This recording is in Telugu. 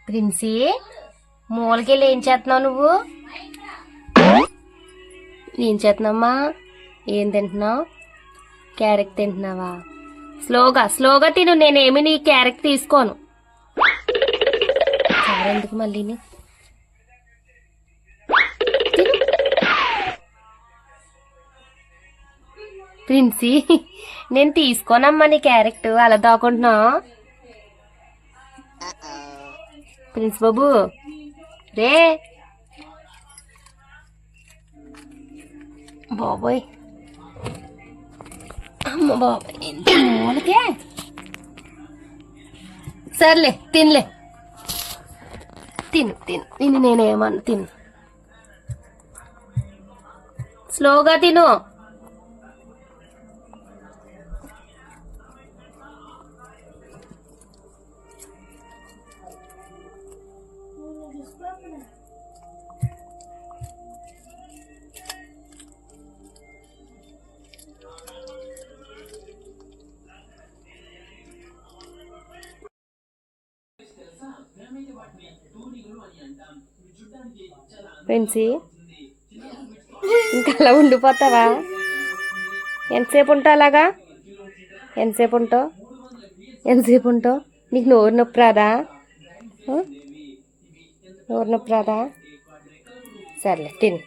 ప్రిన్సీ, మూలకెళ్ళి ఏం చేస్తున్నావు నువ్వు? ఏం చేస్తున్నామ్మా? ఏం తింటున్నావు? క్యారెట్ తింటున్నావా? స్లోగా స్లోగా తిను, నేనేమి నీ క్యారెట్ తీసుకోను. ఎందుకు మళ్ళీ ప్రిన్సీ, నేను తీసుకోనమ్మా నీ క్యారెట్, అలా దాకుంటున్నావు. ప్రిన్స్ బాబు రే, బాబోయ్, అమ్మ బాబోయ్, మూలకే. సర్లే తినలే, తిను తిను తిను, నేనేమన్నా తిను, స్లోగా తిను. ప్రిన్సీ, ఇంకా అలా ఉండిపోతావా? ఎంతసేపు ఉంటావు అలాగా? ఎంతసేపు ఉంటావు? ఎంతసేపు ఉంటావు? నీకు నోరు నొప్పి రాదా? నోరు నొప్పి రాదా? సర్లే తిను.